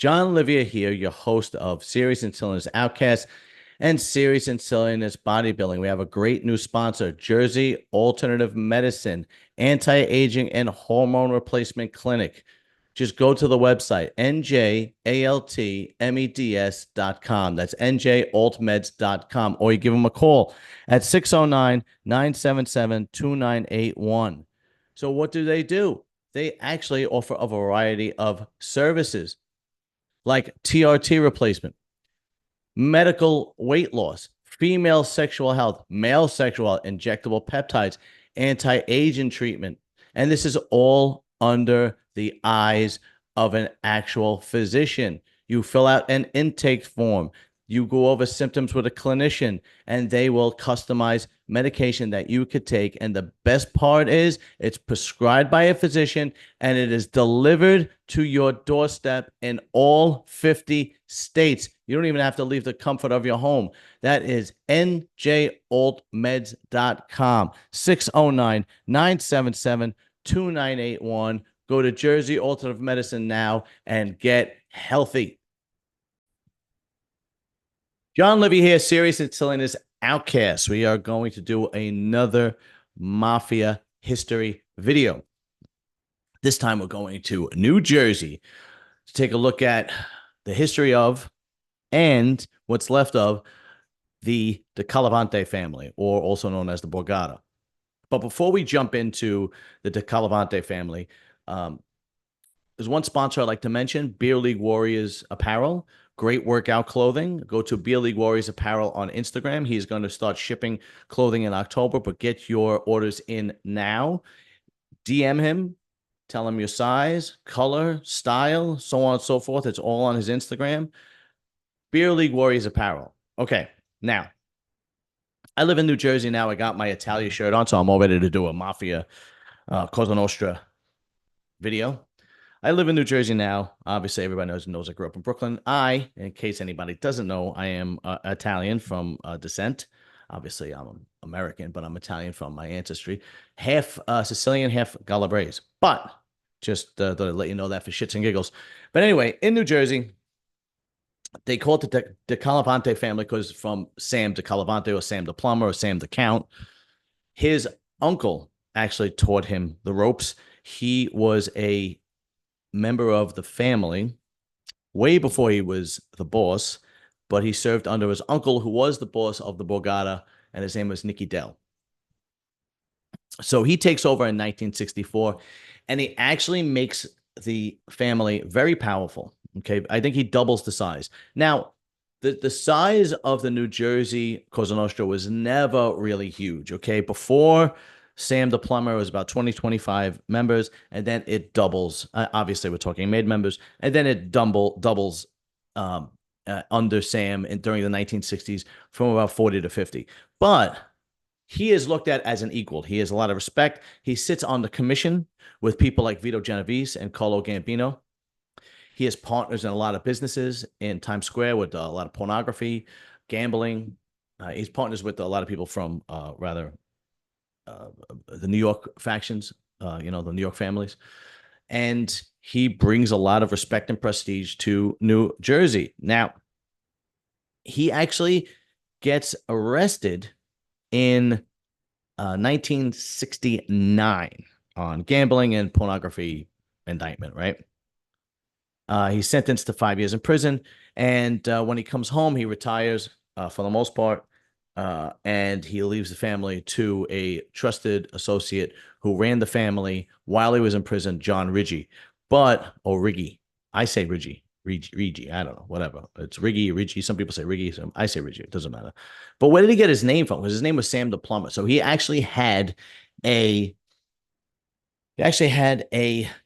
John Olivia here, your host of Serious and Silliness Outcast and Serious and Silliness Bodybuilding. We have a great new sponsor, Jersey Alternative Medicine, Anti-Aging and Hormone Replacement Clinic. Just go to the website, njaltmeds.com. That's njaltmeds.com. Or you give them a call at 609-977-2981. So what do? They actually offer a variety of services like TRT replacement, medical weight loss, female sexual health, male sexual health, injectable peptides, anti-aging treatment. And this is all under the eyes of an actual physician. You fill out an intake form. You go over symptoms with a clinician, and they will customize medication that you could take. And the best part is it's prescribed by a physician and it is delivered to your doorstep in all 50 states. You don't even have to leave the comfort of your home. That is njaltmeds.com, 609-977-2981. Go to Jersey Alternative Medicine now and get healthy. John Livy here, Serious and Silliness Outcast. We are going to do another Mafia history video. This time we're going to New Jersey to take a look at the history of and what's left of the DeCalavcante family, or also known as the Borgata. But before we jump into the DeCalavcante family, there's one sponsor I'd like to mention, Beer League Warriors Apparel. Great workout clothing. Go to Beer League Warriors Apparel on Instagram. He's going to start shipping clothing in October, but get your orders in now. DM him. Tell him your size, color, style, so on and so forth. It's all on his Instagram. Beer League Warriors Apparel. Okay, now, I live in New Jersey now. I got my Italia shirt on, so I'm all ready to do a Mafia Cosa Nostra video. I live in New Jersey now. Obviously, everybody knows I grew up in Brooklyn. In case anybody doesn't know, I am Italian from descent. Obviously, I'm American, but I'm Italian from my ancestry. Half Sicilian, half Calabrese. But just to let you know that for shits and giggles. But anyway, in New Jersey, they call it the DeCalavcante family because from Sam DeCalavcante or Sam the plumber or Sam the count. His uncle actually taught him the ropes. He was a member of the family way before he was the boss, but he served under his uncle, who was the boss of the Borgata, and his name was Nicky Dell. So he takes over in 1964, and he actually makes the family very powerful. Okay, I think he doubles the size. Now, the size of the New Jersey Cosa Nostra was never really huge. Okay, before Sam the plumber was about 25 members, and then it doubles. Obviously, we're talking made members, and then it doubles under Sam during the 1960s from about 40 to 50. But he is looked at as an equal. He has a lot of respect. He sits on the commission with people like Vito Genovese and Carlo Gambino. He has partners in a lot of businesses in Times Square with a lot of pornography, gambling. He's partners with a lot of people from the New York factions, the New York families. And he brings a lot of respect and prestige to New Jersey. Now, he actually gets arrested in 1969 on gambling and pornography indictment, right? He's sentenced to 5 years in prison. And when he comes home, he retires for the most part. And he leaves the family to a trusted associate who ran the family while he was in prison, John Riggi. Riggi. I say Riggi. Riggi. I don't know. Whatever. It's Riggi. Some people say Riggi. I say Riggi. It doesn't matter. But where did he get his name from? Because his name was Sam the plumber. So he actually had a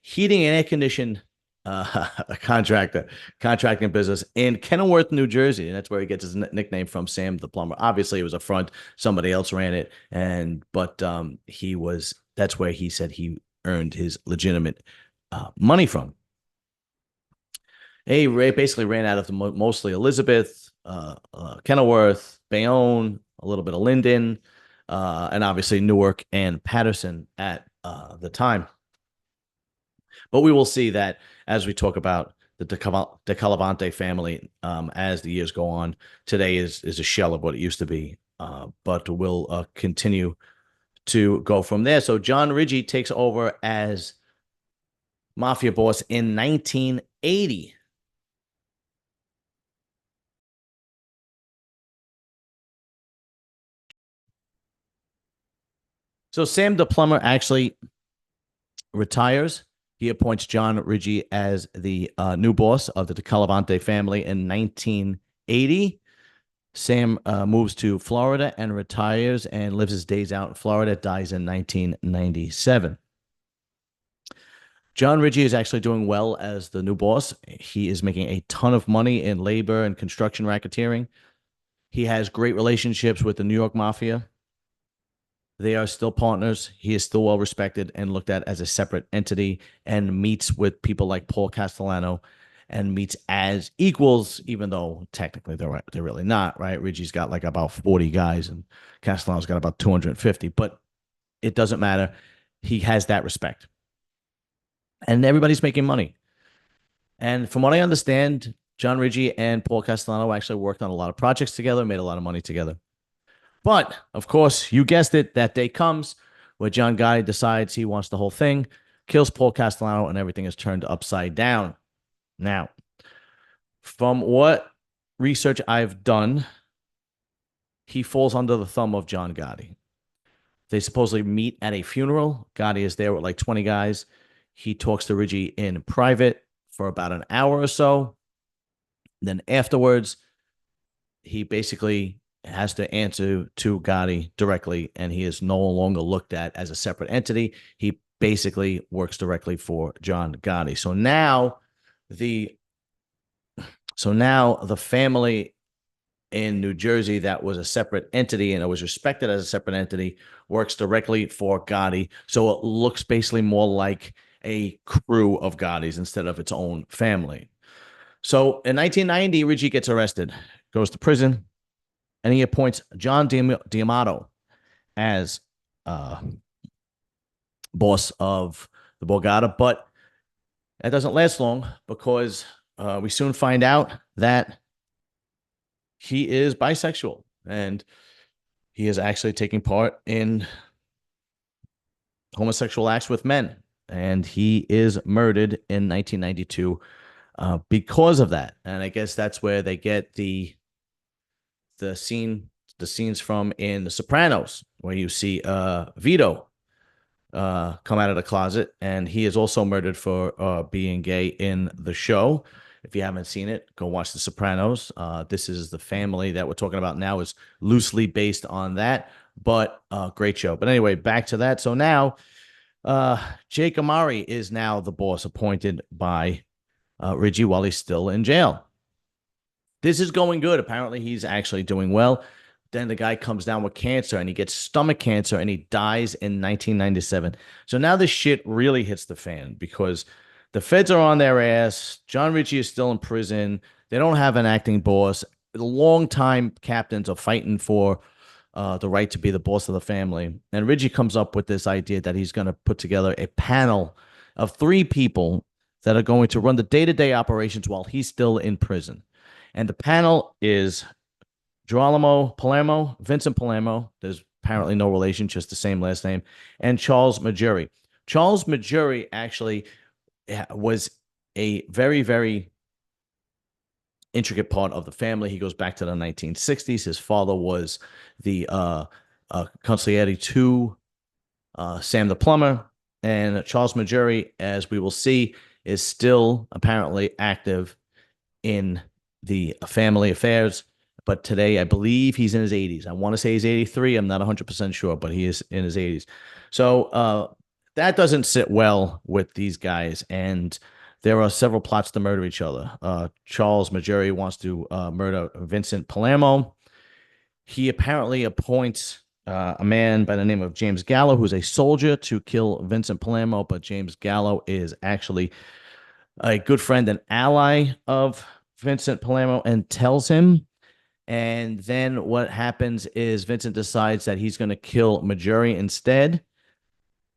heating and air conditioning a contracting business in Kenilworth, New Jersey. And that's where he gets his nickname from, Sam the plumber. Obviously, it was a front. Somebody else ran it. But that's where he said he earned his legitimate money from. He basically ran out of mostly Elizabeth, Kenilworth, Bayonne, a little bit of Linden, and obviously Newark and Patterson at the time. But we will see that as we talk about the DeCalavcante family, as the years go on. Today is a shell of what it used to be, but will continue to go from there. So John Ridgey takes over as Mafia boss in 1980. So Sam the plumber actually retires. He appoints John Ridgey as the new boss of the DeCalavcante family in 1980. Sam moves to Florida and retires and lives his days out in Florida, dies in 1997. John Ridgey is actually doing well as the new boss. He is making a ton of money in labor and construction racketeering. He has great relationships with the New York Mafia. They are still partners. He is still well respected and looked at as a separate entity, and meets with people like Paul Castellano and meets as equals, even though technically they're really not, right? Ridgey's got like about 40 guys and Castellano's got about 250, but it doesn't matter. He has that respect. And everybody's making money. And from what I understand, John Ridgey and Paul Castellano actually worked on a lot of projects together, made a lot of money together. But of course, you guessed it, that day comes where John Gotti decides he wants the whole thing, kills Paul Castellano, and everything is turned upside down. Now, from what research I've done, he falls under the thumb of John Gotti. They supposedly meet at a funeral. Gotti is there with like 20 guys. He talks to Ridgey in private for about an hour or so. Then afterwards, he basically has to answer to Gotti directly, and he is no longer looked at as a separate entity. He basically works directly for John Gotti. So now the family in New Jersey that was a separate entity and it was respected as a separate entity works directly for Gotti. So it looks basically more like a crew of Gottis instead of its own family. So in 1990, Ridgey gets arrested, goes to prison, and he appoints John D'Amato as boss of the Borgata. But that doesn't last long, because we soon find out that he is bisexual and he is actually taking part in homosexual acts with men. And he is murdered in 1992 because of that. And I guess that's where they get the scenes from in The Sopranos, where you see Vito come out of the closet, and he is also murdered for being gay in the show. If you haven't seen it, go watch The Sopranos. This is the family that we're talking about now is loosely based on that, but great show. But anyway, back to that. So now Jake Amari is now the boss appointed by Ridgey while he's still in jail. This is going good. Apparently, he's actually doing well. Then the guy comes down with cancer, and he gets stomach cancer, and he dies in 1997. So now this shit really hits the fan, because the feds are on their ass. John Ridgey is still in prison. They don't have an acting boss. The longtime captains are fighting for the right to be the boss of the family. And Ridgey comes up with this idea that he's going to put together a panel of 3 people that are going to run the day-to-day operations while he's still in prison. And the panel is Palermo, Vincent Palermo. There's apparently no relation, just the same last name, and Charles Majuri. Charles Majuri actually was a very, very intricate part of the family. He goes back to the 1960s. His father was the consigliere to Sam the plumber, and Charles Majuri, as we will see, is still apparently active in the family affairs. But today, I believe he's in his 80s. I want to say he's 83. I'm not 100% sure, but he is in his 80s. So that doesn't sit well with these guys. And there are several plots to murder each other. Charles Majuri wants to murder Vincent Palermo. He apparently appoints a man by the name of James Gallo, who's a soldier, to kill Vincent Palermo. But James Gallo is actually a good friend and ally of Vincent Palermo and tells him. And then what happens is Vincent decides that he's going to kill Majuri instead.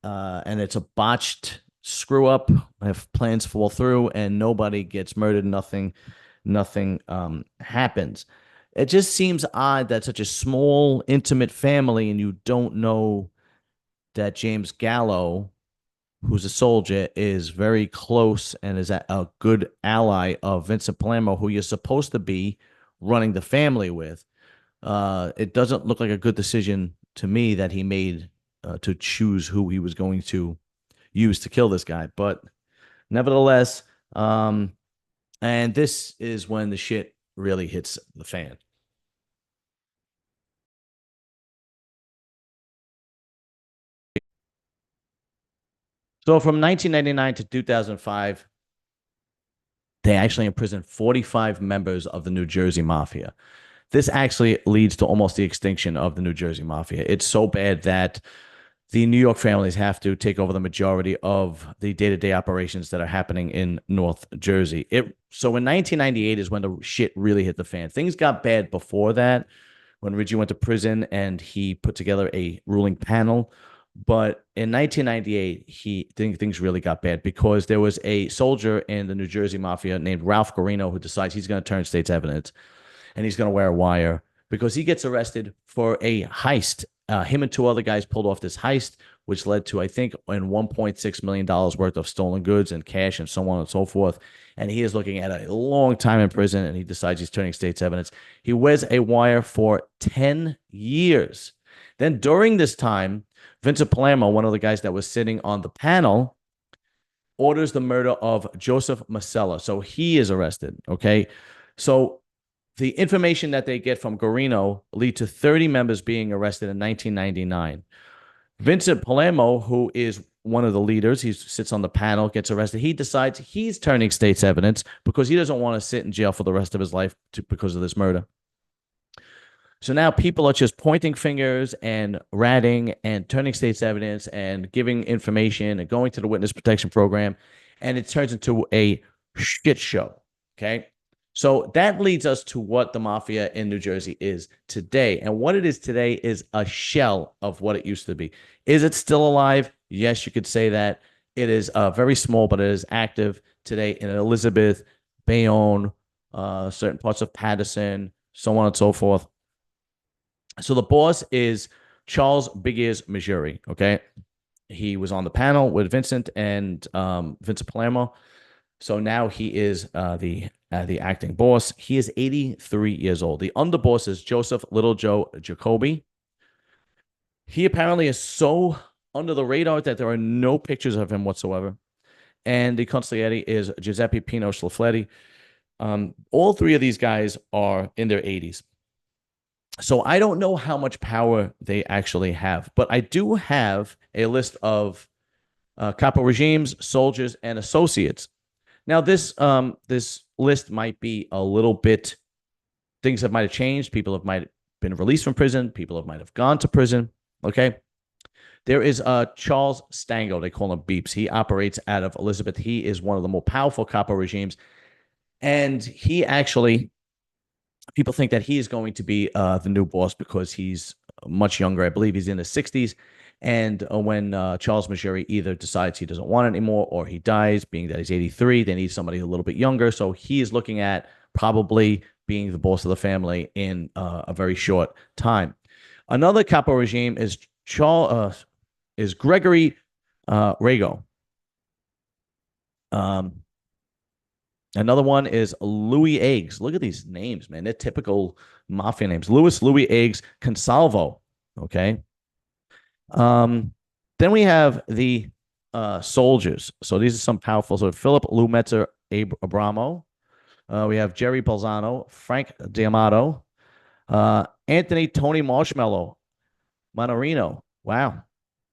And it's a botched screw up, if plans fall through, and nobody gets murdered, nothing happens. It just seems odd that such a small, intimate family, and you don't know that James Gallo, who's a soldier, is very close and is a good ally of Vincent Palermo, who you're supposed to be running the family with. It doesn't look like a good decision to me that he made to choose who he was going to use to kill this guy. But nevertheless, and this is when the shit really hits the fan. So from 1999 to 2005, they actually imprisoned 45 members of the New Jersey Mafia. This actually leads to almost the extinction of the New Jersey Mafia. It's so bad that the New York families have to take over the majority of the day-to-day operations that are happening in North Jersey. So in 1998 is when the shit really hit the fan. Things got bad before that, when Reggie went to prison and he put together a ruling panel. But in 1998, things really got bad because there was a soldier in the New Jersey Mafia named Ralph Guarino who decides he's going to turn state's evidence and he's going to wear a wire because he gets arrested for a heist. Him and two other guys pulled off this heist, which led to, I think, in $1.6 million worth of stolen goods and cash and so on and so forth. And he is looking at a long time in prison, and he decides he's turning state's evidence. He wears a wire for 10 years. Then during this time, Vincent Palermo, one of the guys that was sitting on the panel, orders the murder of Joseph Masella. So he is arrested, okay? So the information that they get from Guarino lead to 30 members being arrested in 1999. Vincent Palermo, who is one of the leaders, he sits on the panel, gets arrested. He decides he's turning state's evidence because he doesn't want to sit in jail for the rest of his life because of this murder. So now people are just pointing fingers and ratting and turning state's evidence and giving information and going to the witness protection program. And it turns into a shit show. Okay. So that leads us to what the mafia in New Jersey is today. And what it is today is a shell of what it used to be. Is it still alive? Yes, you could say that. It is very small, but it is active today in Elizabeth, Bayonne, certain parts of Patterson, so on and so forth. So the boss is Charles Big Ears Missouri. Okay. He was on the panel with Vincent and Vincent Palermo. So now he is the acting boss. He is 83 years old. The underboss is Joseph Little Joe Jacoby. He apparently is so under the radar that there are no pictures of him whatsoever. And the consigliere is Giuseppe Pino Schlafletti. All three of these guys are in their 80s. So I don't know how much power they actually have, but I do have a list of capo regimes, soldiers, and associates. Now, this list might be a little bit, things that might have changed. People might have been released from prison. People might have gone to prison. Okay. There is Charles Stango. They call him Beeps. He operates out of Elizabeth. He is one of the more powerful capo regimes. And he actually, people think that he is going to be the new boss because he's much younger. I believe he's in his 60s. And when Charles Missouri either decides he doesn't want it anymore or he dies, being that he's 83, they need somebody a little bit younger. So he is looking at probably being the boss of the family in a very short time. Another capo regime is Gregory Rago. Another one is Louis Eggs. Look at these names, man. They're typical mafia names. Louis Eggs Consalvo. Okay. Then we have the soldiers. So these are some powerful. So Philip Lumetzer Abramo. We have Jerry Balzano, Frank D'Amato, Anthony Tony Marshmallow Monorino. Wow.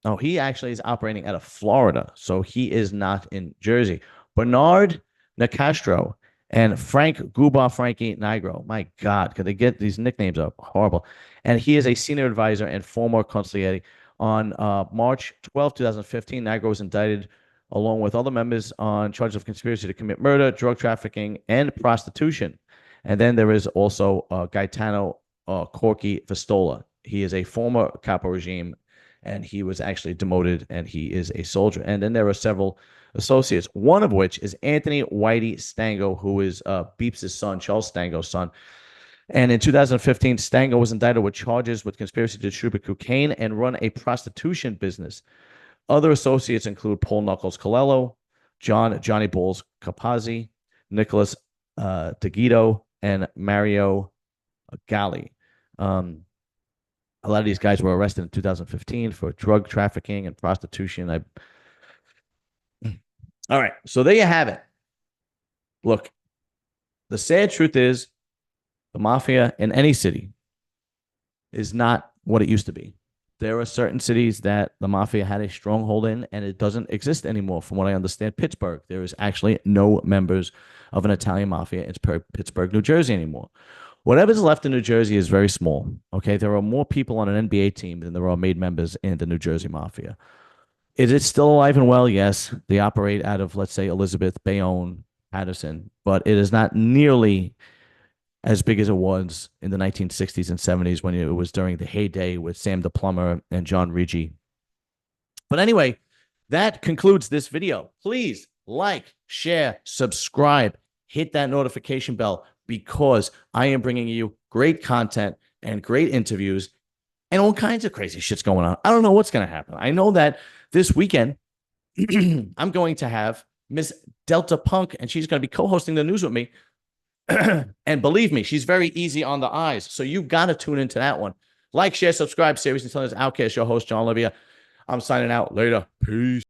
No, he actually is operating out of Florida. So he is not in Jersey. Bernard Nicastro and Frank Guba Frankie Nigro. My God, could they get these nicknames up? Horrible. And he is a senior advisor and former consigliere. On March 12, 2015, Nigro was indicted along with other members on charges of conspiracy to commit murder, drug trafficking, and prostitution. And then there is also Gaetano Corky Vestola. He is a former capo regime, and he was actually demoted, and he is a soldier. And then there are several associates, one of which is Anthony Whitey Stango, who is Beeps' son, Charles Stango's son. And in 2015, Stango was indicted with charges with conspiracy to distribute cocaine and run a prostitution business. Other associates include Paul Knuckles Colello, Johnny Balls Capazzi, Nicholas DeGito, and Mario Galli. A lot of these guys were arrested in 2015 for drug trafficking and prostitution. All right, so there you have it. Look, the sad truth is the mafia in any city is not what it used to be. There are certain cities that the mafia had a stronghold in, and it doesn't exist anymore. From what I understand, Pittsburgh, there is actually no members of an Italian mafia in Pittsburgh, New Jersey anymore. Whatever's left in New Jersey is very small. Okay, there are more people on an NBA team than there are made members in the New Jersey mafia. Is it still alive and well? Yes. They operate out of, let's say, Elizabeth, Bayonne, Patterson, but it is not nearly as big as it was in the 1960s and 70s when it was during the heyday with Sam DePlummer and John Ricci. But anyway, that concludes this video. Please like, share, subscribe, hit that notification bell because I am bringing you great content and great interviews and all kinds of crazy shit's going on. I don't know what's going to happen. I know that this weekend I'm going to have Miss Delta Punk, and she's going to be co-hosting the news with me. And believe me, she's very easy on the eyes. So you got to tune into that one. Like, share, subscribe. Serious Intelligence Outcast, your host, John Olivia. I'm signing out. Later. Peace.